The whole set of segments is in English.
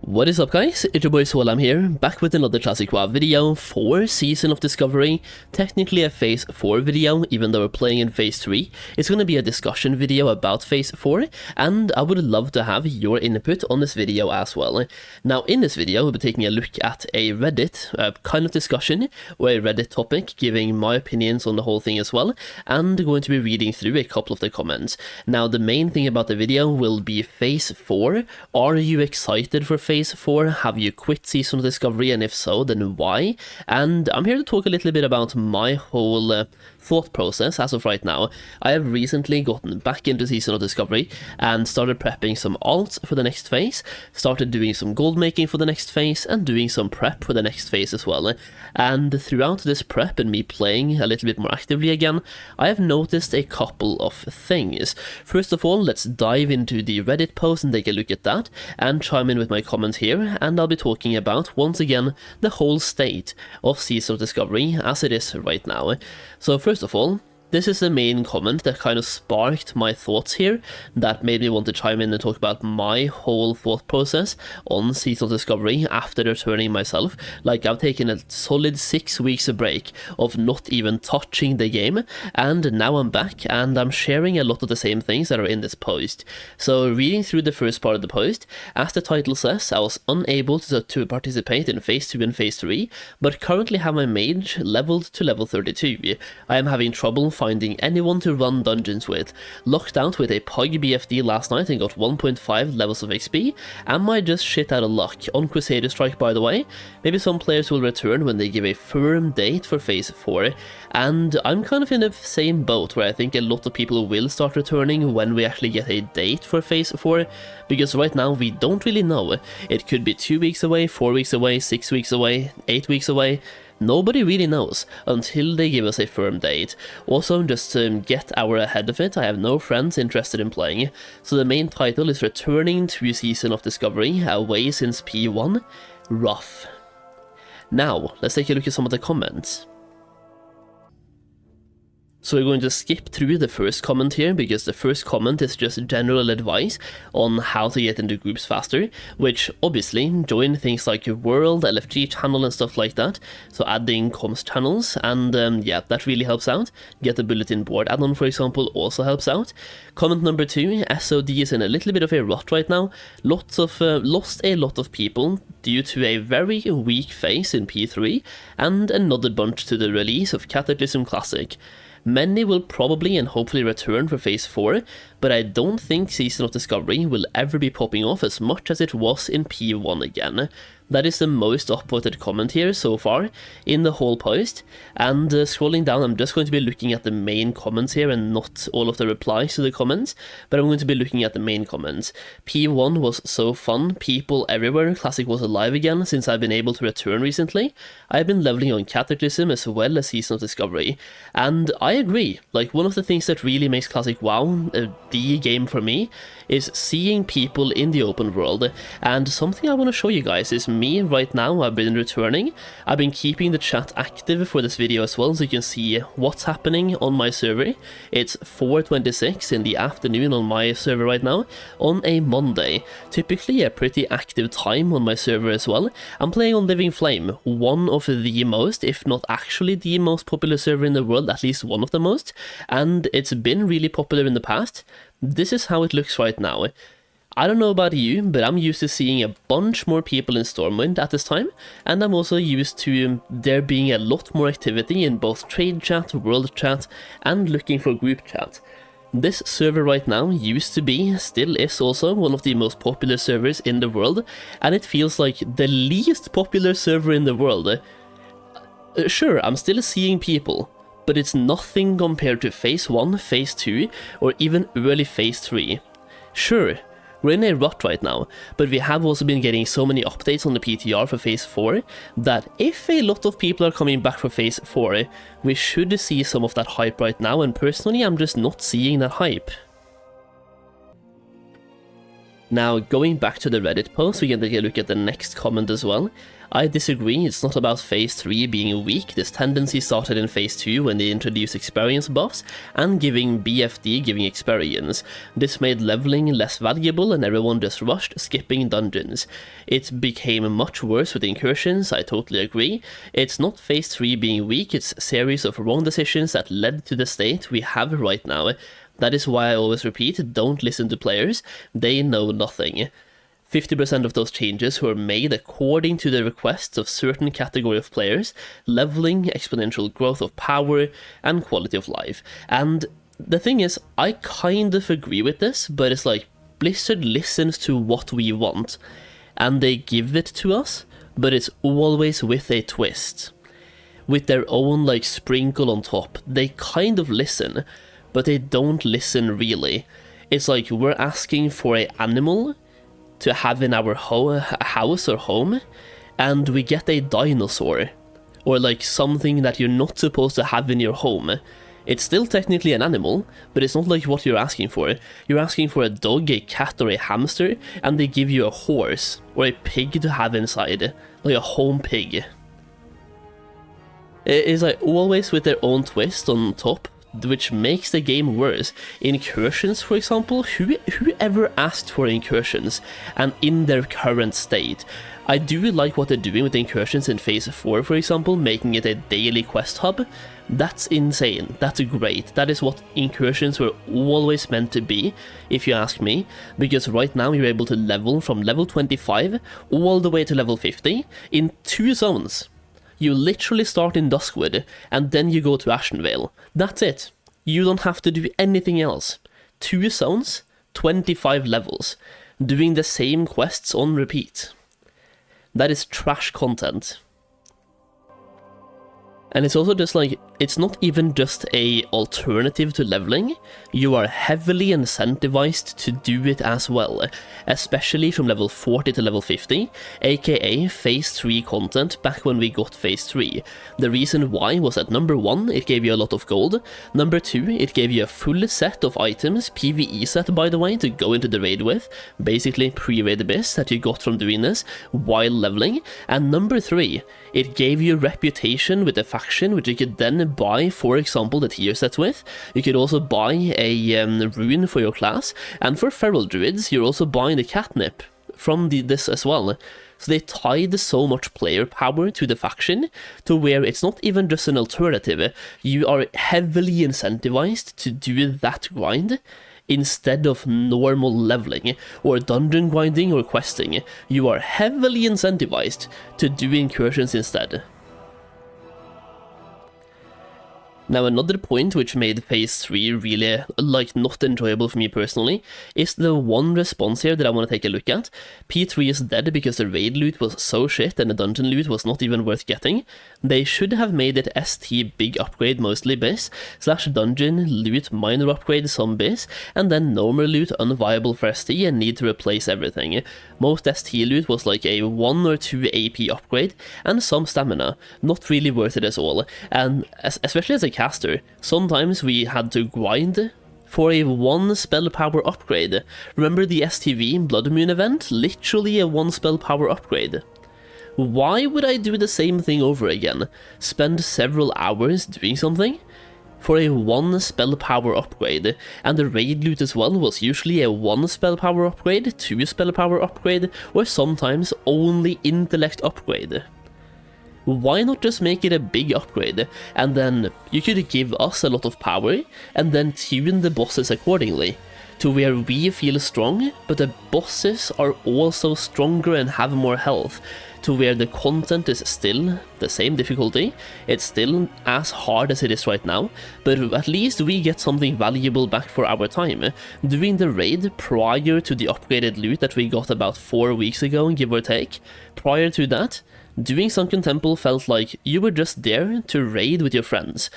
What is up guys, it's your boy Aswell. I'm here, back with another Classic WoW video for Season of Discovery. Technically a Phase 4 video, even though we're playing in Phase 3. It's going to be a discussion video about Phase 4, and I would love to have your input on this video as well. Now in this video, we'll be taking a look at a Reddit kind of discussion, or a Reddit topic, giving my opinions on the whole thing as well, and going to be reading through a couple of the comments. Now the main thing about the video will be Phase 4. Are you excited for Phase 4? Have you quit Season of Discovery, and if so, then why? And I'm here to talk a little bit about my whole thought process as of right now. I have recently gotten back into Season of Discovery and started prepping some alts for the next phase, started doing some gold making for the next phase, and doing some prep for the next phase as well. And throughout this prep and me playing a little bit more actively again, I have noticed a couple of things. First of all, let's dive into the Reddit post and take a look at that, and chime in with my comments here, and I'll be talking about, once again, the whole state of Season of Discovery as it is right now. So first of all, this is the main comment that kind of sparked my thoughts here, that made me want to chime in and talk about my whole thought process on Season of Discovery after returning myself. Like, I've taken a solid 6 weeks of break of not even touching the game, and now I'm back and I'm sharing a lot of the same things that are in this post. So reading through the first part of the post, as the title says, I was unable to participate in Phase 2 and Phase 3, but currently have my mage leveled to level 32. I am having trouble finding anyone to run dungeons with. Locked out with a Pug BFD last night and got 1.5 levels of XP. Am I just shit out of luck? On Crusader Strike, by the way. Maybe some players will return when they give a firm date for Phase 4, and I'm kind of in the same boat where I think a lot of people will start returning when we actually get a date for Phase 4, because right now we don't really know. It could be 2 weeks away, 4 weeks away, 6 weeks away, 8 weeks away. Nobody really knows until they give us a firm date. Also, just to get hour ahead of it, I have no friends interested in playing, so the main title is Returning to Season of Discovery, away since P1. Rough. Now, let's take a look at some of the comments. So we're going to skip through the first comment here, because the first comment is just general advice on how to get into groups faster, which obviously join things like your World, LFG channel and stuff like that, so adding comms channels, and yeah, that really helps out. Get the bulletin board add-on, for example, also helps out. Comment number 2, SOD is in a little bit of a rut right now. Lost a lot of people due to a very weak phase in P3, and another bunch to the release of Cataclysm Classic. Many will probably and hopefully return for Phase 4, but I don't think Season of Discovery will ever be popping off as much as it was in P1 again. That is the most upvoted comment here so far in the whole post, and scrolling down, I'm just going to be looking at the main comments here and not all of the replies to the comments, but I'm going to be looking at the main comments. P1 was so fun, people everywhere, Classic was alive again since I've been able to return recently. I've been leveling on Cataclysm as well as Season of Discovery, and I agree. Like, one of the things that really makes Classic WoW the game for me is seeing people in the open world, and something I want to show you guys is me right now. I've been returning. I've been keeping the chat active for this video as well, so you can see what's happening on my server. It's 4:26 in the afternoon on my server right now, on a Monday. Typically a pretty active time on my server as well. I'm playing on Living Flame, one of the most, if not actually the most popular server in the world, at least one of the most, and it's been really popular in the past. This is how it looks right now. I don't know about you, but I'm used to seeing a bunch more people in Stormwind at this time, and I'm also used to there being a lot more activity in both trade chat, world chat, and looking for group chat. This server right now used to be, still is also, one of the most popular servers in the world, and it feels like the least popular server in the world. Sure, I'm still seeing people, but it's nothing compared to Phase 1, Phase 2, or even early Phase 3. Sure, we're in a rut right now, but we have also been getting so many updates on the PTR for Phase 4 that if a lot of people are coming back for Phase 4, we should see some of that hype right now, and personally I'm just not seeing that hype. Now, going back to the Reddit post, we can take a look at the next comment as well. I disagree, it's not about Phase 3 being weak. This tendency started in Phase 2 when they introduced experience buffs and giving BFD giving experience. This made leveling less valuable and everyone just rushed, skipping dungeons. It became much worse with incursions, I totally agree. It's not Phase 3 being weak, it's a series of wrong decisions that led to the state we have right now. That is why I always repeat, don't listen to players, they know nothing. 50% of those changes were made according to the requests of certain category of players, leveling, exponential growth of power, and quality of life. And the thing is, I kind of agree with this, but it's like, Blizzard listens to what we want, and they give it to us, but it's always with a twist. With their own like sprinkle on top, they kind of listen, but they don't listen really. It's like we're asking for an animal to have in our house or home, and we get a dinosaur, or like something that you're not supposed to have in your home. It's still technically an animal, but it's not like what you're asking for. You're asking for a dog, a cat, or a hamster, and they give you a horse or a pig to have inside, like a home pig. It's like always with their own twist on top, which makes the game worse. Incursions, for example, whoever asked for incursions, and in their current state. I do like what they're doing with incursions in Phase 4, for example, making it a daily quest hub. That's insane, that's great, that is what incursions were always meant to be, if you ask me, because right now you're able to level from level 25 all the way to level 50 in 2 zones. You literally start in Duskwood, and then you go to Ashenvale. That's it. You don't have to do anything else. 2 zones, 25 levels, doing the same quests on repeat. That is trash content. And it's also just like, it's not even just a alternative to leveling, you are heavily incentivized to do it as well, especially from level 40 to level 50, aka Phase 3 content back when we got Phase 3. The reason why was that number 1, it gave you a lot of gold, number 2, it gave you a full set of items, PvE set by the way, to go into the raid with, basically pre-raid abyss that you got from doing this while leveling, and number 3, it gave you reputation with the faction, which you could then buy, for example, the tier sets with. You could also buy a rune for your class, and for feral druids, you're also buying the catnip from this as well. So they tied so much player power to the faction, to where it's not even just an alternative, you are heavily incentivized to do that grind, instead of normal leveling, or dungeon grinding or questing. You are heavily incentivized to do incursions instead. Now another point which made Phase 3 really, like, not enjoyable for me personally, is the one response here that I want to take a look at. P3 is dead because the raid loot was so shit and the dungeon loot was not even worth getting. They should have made it ST big upgrade mostly bis, / dungeon loot minor upgrade some bis, and then normal loot unviable for ST and need to replace everything. Most ST loot was like a 1 or 2 AP upgrade and some stamina, not really worth it at all, and especially as a caster, sometimes we had to grind for a 1 spell power upgrade. Remember the STV Blood Moon event? Literally a 1 spell power upgrade. Why would I do the same thing over again? Spend several hours doing something? For a 1 spell power upgrade, and the raid loot as well was usually a 1 spell power upgrade, 2 spell power upgrade, or sometimes only intellect upgrade. Why not just make it a big upgrade, and then you could give us a lot of power, and then tune the bosses accordingly, to where we feel strong, but the bosses are also stronger and have more health, to where the content is still the same difficulty, it's still as hard as it is right now, but at least we get something valuable back for our time. Doing the raid prior to the upgraded loot that we got about 4 weeks ago, give or take, prior to that, doing Sunken Temple felt like you were just there to raid with your friends.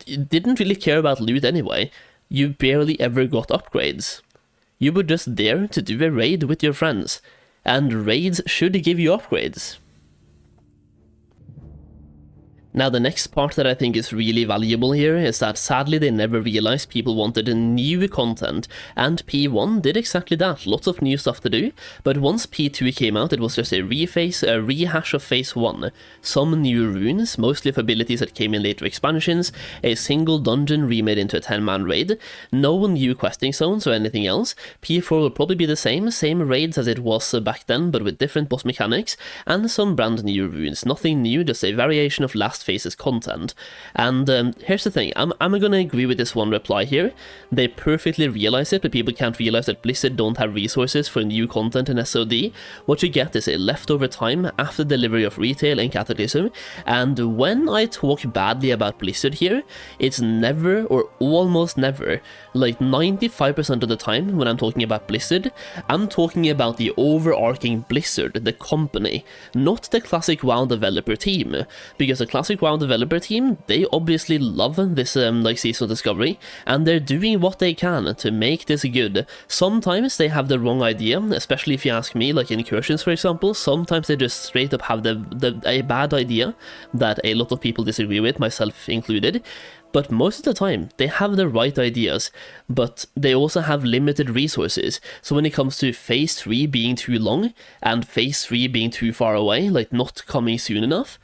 You didn't really care about loot anyway. You barely ever got upgrades. You were just there to do a raid with your friends, and raids should give you upgrades. Now, the next part that I think is really valuable here is that sadly they never realized people wanted new content, and P1 did exactly that, lots of new stuff to do, but once P2 came out it was just a rehash of Phase 1, some new runes, mostly of abilities that came in later expansions, a single dungeon remade into a 10-man raid, no new questing zones or anything else. P4 will probably be the same raids as it was back then, but with different boss mechanics, and some brand new runes, nothing new, just a variation of last phase's content. And here's the thing, I'm gonna agree with this one reply here. They perfectly realize it, but people can't realize that Blizzard don't have resources for new content in SOD. What you get is a leftover time after delivery of retail and Cataclysm, and when I talk badly about Blizzard here, it's never or almost never, like 95% of the time when I'm talking about Blizzard, I'm talking about the overarching Blizzard, the company, not the Classic WoW developer team, because the Classic WoW developer team, they obviously love this like seasonal discovery, and they're doing what they can to make this good. Sometimes they have the wrong idea, especially if you ask me, like Incursions for example. Sometimes they just straight up have a bad idea that a lot of people disagree with, myself included. But most of the time, they have the right ideas, but they also have limited resources. So when it comes to Phase 3 being too long, and Phase 3 being too far away, like not coming soon enough,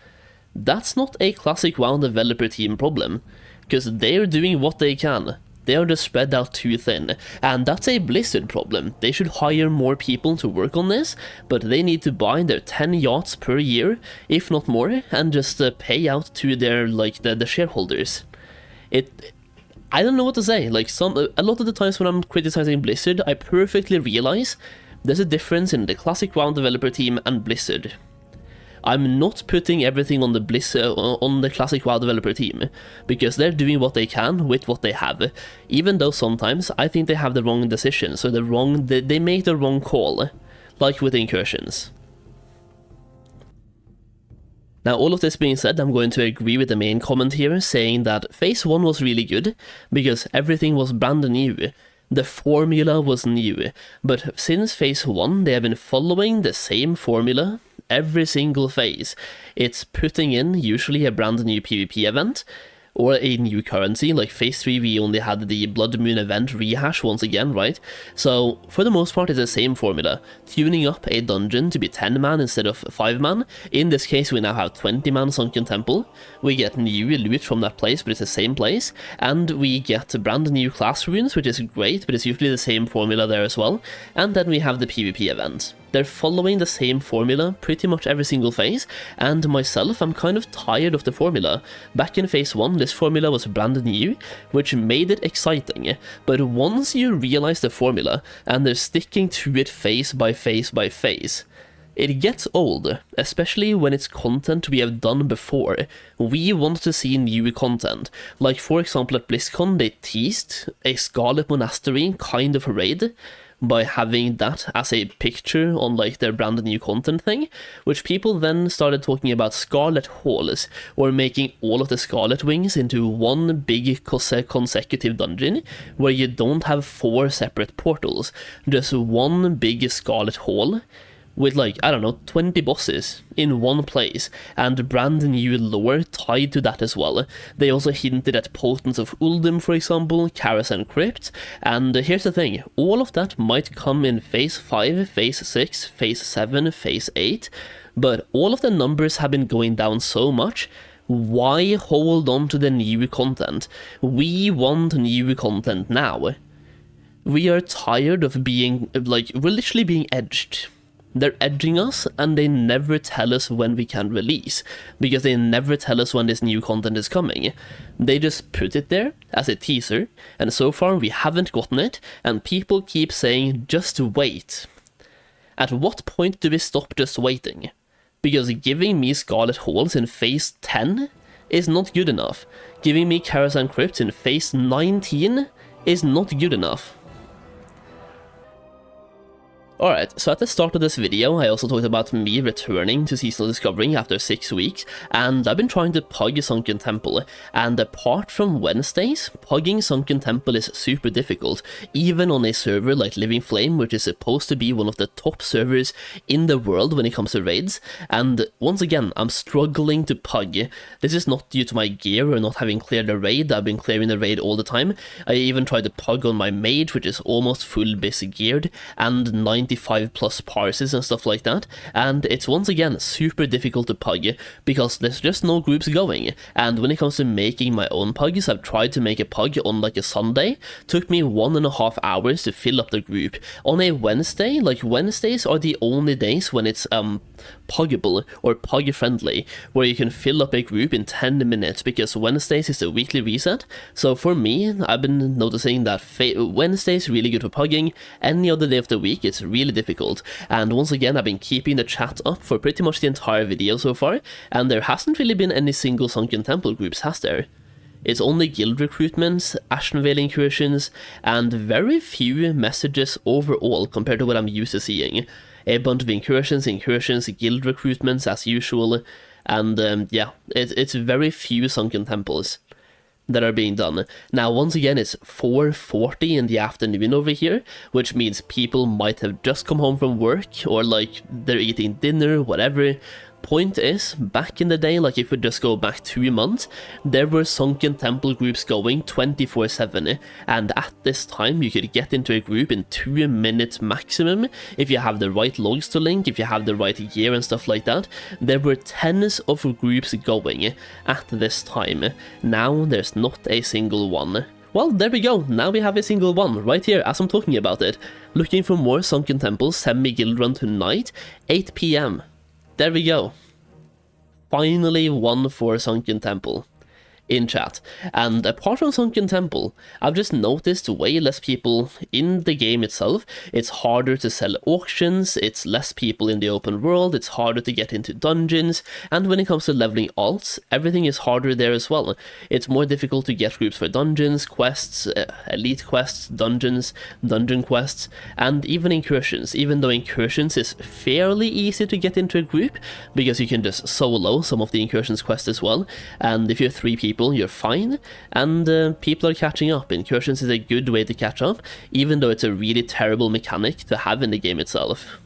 that's not a Classic WoW developer team problem, because they're doing what they can. They are just spread out too thin, and that's a Blizzard problem. They should hire more people to work on this, but they need to buy their 10 yachts per year, if not more, and just pay out to their, like, the shareholders. I don't know what to say, like, a lot of the times when I'm criticizing Blizzard, I perfectly realize there's a difference in the Classic WoW developer team and Blizzard. I'm not putting everything on the Classic WoW developer team, because they're doing what they can with what they have, even though sometimes I think they have the wrong decisions, or they make the wrong call, like with Incursions. Now, all of this being said, I'm going to agree with the main comment here, saying that Phase 1 was really good, because everything was brand new. The formula was new, but since Phase 1, they have been following the same formula every single phase. It's putting in usually a brand new PvP event, or a new currency. Like Phase 3 we only had the Blood Moon event rehash once again, right? So for the most part it's the same formula, tuning up a dungeon to be 10-man instead of 5-man. In this case we now have 20-man Sunken Temple, we get new loot from that place but it's the same place, and we get brand new class runes, which is great, but it's usually the same formula there as well, and then we have the PvP event. They're following the same formula pretty much every single phase, and myself, I'm kind of tired of the formula. Back in Phase 1, this formula was brand new, which made it exciting, but once you realize the formula, and they're sticking to it phase by phase by phase, it gets old, especially when it's content we have done before. We want to see new content. Like for example at BlizzCon, they teased a Scarlet Monastery kind of raid, by having that as a picture on like their brand new content thing, which people then started talking about Scarlet Halls, or making all of the Scarlet Wings into one big consecutive dungeon, where you don't have 4 separate portals, just one big Scarlet Hall, with like, I don't know, 20 bosses in one place, and brand new lore tied to that as well. They also hinted at Potence of Uldum, for example, Karazhan Crypt, and here's the thing, all of that might come in Phase 5, Phase 6, Phase 7, Phase 8, but all of the numbers have been going down so much. Why hold on to the new content? We want new content now. We are tired of being, like, we're literally being edged. They're edging us, and they never tell us when we can release, because they never tell us when this new content is coming. They just put it there as a teaser, and so far we haven't gotten it, and people keep saying, just wait. At what point do we stop just waiting? Because giving me Scarlet Halls in Phase 10 is not good enough. Giving me Karazhan Crypt in Phase 19 is not good enough. Alright, so at the start of this video, I also talked about me returning to Seasonal Discovery after 6 weeks, and I've been trying to pug Sunken Temple, and apart from Wednesdays, pugging Sunken Temple is super difficult, even on a server like Living Flame, which is supposed to be one of the top servers in the world when it comes to raids, and once again, I'm struggling to pug. This is not due to my gear or not having cleared the raid. I've been clearing the raid all the time. I even tried to pug on my mage, which is almost full bis geared, and 95 plus parses and stuff like that, and it's once again super difficult to pug because there's just no groups going. And when it comes to making my own pugs, I've tried to make a pug on like a Sunday. Took me 1.5 hours to fill up the group. On a Wednesday, like Wednesdays are the only days when it's puggable or pug friendly, where you can fill up a group in 10 minutes, because Wednesdays is the weekly reset. So for me, I've been noticing that Wednesday is really good for pugging. Any other day of the week it's really difficult, and once again I've been keeping the chat up for pretty much the entire video so far, and there hasn't really been any single Sunken Temple groups, has there? It's only guild recruitments, Ashenvale incursions, and very few messages overall compared to what I'm used to seeing. A bunch of incursions, guild recruitments as usual, and yeah, it's very few Sunken Temples that are being done. Now, once again, it's 4:40 in the afternoon over here, which means people might have just come home from work, or like they're eating dinner, whatever. Point is, back in the day, like if we just go back 2 months, there were Sunken Temple groups going 24/7, and at this time you could get into a group in 2 minutes maximum if you have the right logs to link, if you have the right gear and stuff like that. There were tens of groups going at this time. Now there's not a single one. Well, there we go, now we have a single one, right here as I'm talking about it. Looking for more Sunken Temples, send me guild run tonight, 8 PM. There we go. Finally one for Sunken Temple in chat. And apart from Sunken Temple, I've just noticed way less people in the game itself. It's harder to sell auctions, it's less people in the open world, it's harder to get into dungeons, and when it comes to leveling alts, everything is harder there as well. It's more difficult to get groups for dungeons, quests, elite quests, dungeons, dungeon quests, and even incursions, even though incursions is fairly easy to get into a group, because you can just solo some of the incursions quests as well, and if you're 3 people, you're fine, and people are catching up. Incursions is a good way to catch up, even though it's a really terrible mechanic to have in the game itself.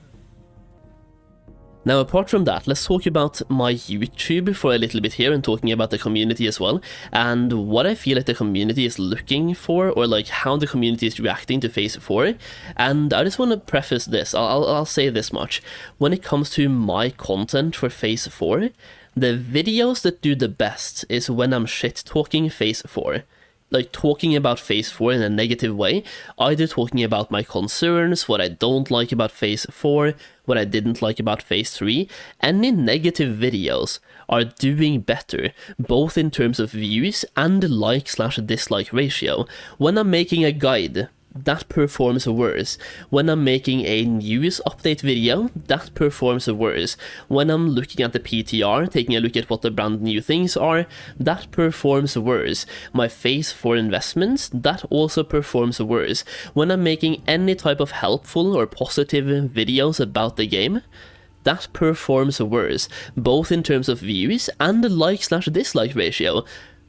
Now, apart from that, let's talk about my YouTube for a little bit here, and talking about the community as well, and what I feel like the community is looking for, or like how the community is reacting to Phase 4. And I just want to preface this, I'll say this much. When it comes to my content for Phase 4, the videos that do the best is when I'm shit-talking Phase 4. Like, talking about Phase 4 in a negative way, either talking about my concerns, what I don't like about Phase 4, what I didn't like about Phase 3. Any negative videos are doing better, both in terms of views and like/dislike ratio. When I'm making a guide, that performs worse. When I'm making a news update video, that performs worse. When I'm looking at the PTR, taking a look at what the brand new things are, that performs worse. My Phase 4 investments, that also performs worse. When I'm making any type of helpful or positive videos about the game, that performs worse, both in terms of views and the like/dislike ratio.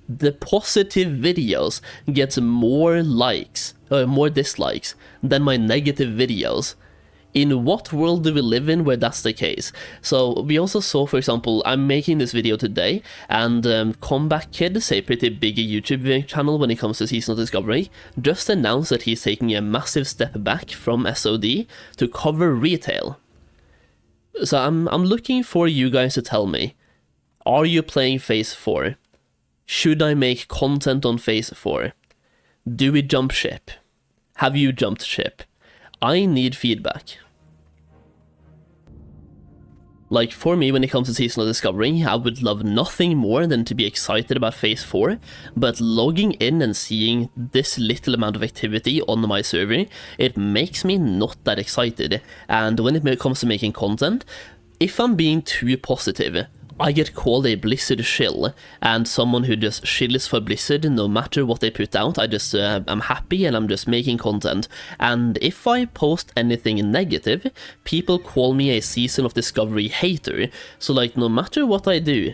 The positive videos get more likes, more dislikes than my negative videos. In what world do we live in where that's the case? So we also saw, for example, I'm making this video today, and Comeback Kid, a pretty big YouTube channel when it comes to Seasonal Discovery, just announced that he's taking a massive step back from SOD to cover retail. So I'm looking for you guys to tell me, are you playing Phase 4? Should I make content on Phase 4? Do we jump ship? Have you jumped ship? I need feedback. Like, for me, when it comes to Seasonal Discovery, I would love nothing more than to be excited about Phase 4, but logging in and seeing this little amount of activity on my server, it makes me not that excited. And when it comes to making content, if I'm being too positive, I get called a Blizzard shill, and someone who just shills for Blizzard no matter what they put out. I'm happy and I'm just making content. And if I post anything negative, people call me a Season of Discovery hater. So like, no matter what I do,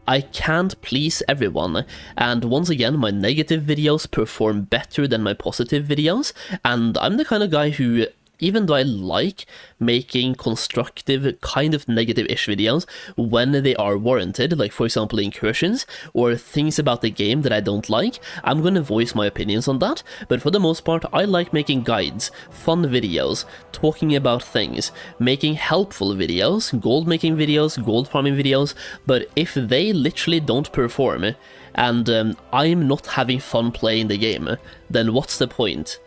I can't please everyone, and once again, my negative videos perform better than my positive videos, and I'm the kind of guy who, even though I like making constructive, kind of negative-ish videos when they are warranted, like for example incursions, or things about the game that I don't like, I'm gonna voice my opinions on that, but for the most part, I like making guides, fun videos, talking about things, making helpful videos, gold making videos, gold farming videos, but if they literally don't perform, and I'm not having fun playing the game, then what's the point?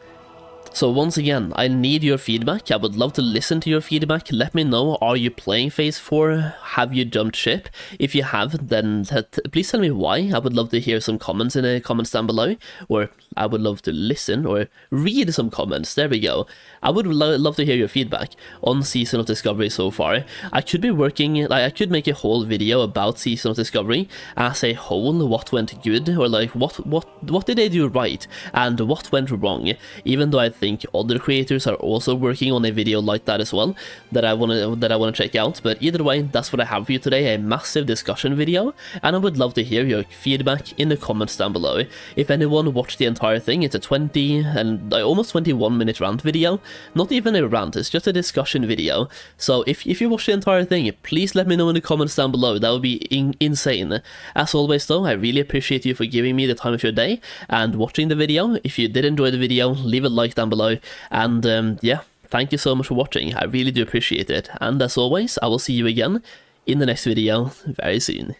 So once again, I need your feedback. I would love to listen to your feedback. Let me know, are you playing Phase 4? Have you jumped ship? If you have, then please tell me why. I would love to hear some comments in the comments down below, or I would love to listen or read some comments. There we go. I would love to hear your feedback on Season of Discovery so far. I could be working, like I could make a whole video about Season of Discovery as a whole, what went good, or like what did they do right and what went wrong, even though I think other creators are also working on a video like that as well that I wanna check out. But either way, that's what I have for you today, a massive discussion video, and I would love to hear your feedback in the comments down below. If anyone watched the entire thing, it's a 20 and almost 21-minute rant video. Not even a rant, it's just a discussion video. So if you watch the entire thing, please let me know in the comments down below. That would be insane. As always though, I really appreciate you for giving me the time of your day and watching the video. If you did enjoy the video, leave a like down below, and yeah, thank you so much for watching. I really do appreciate it, and as always, I will see you again in the next video very soon.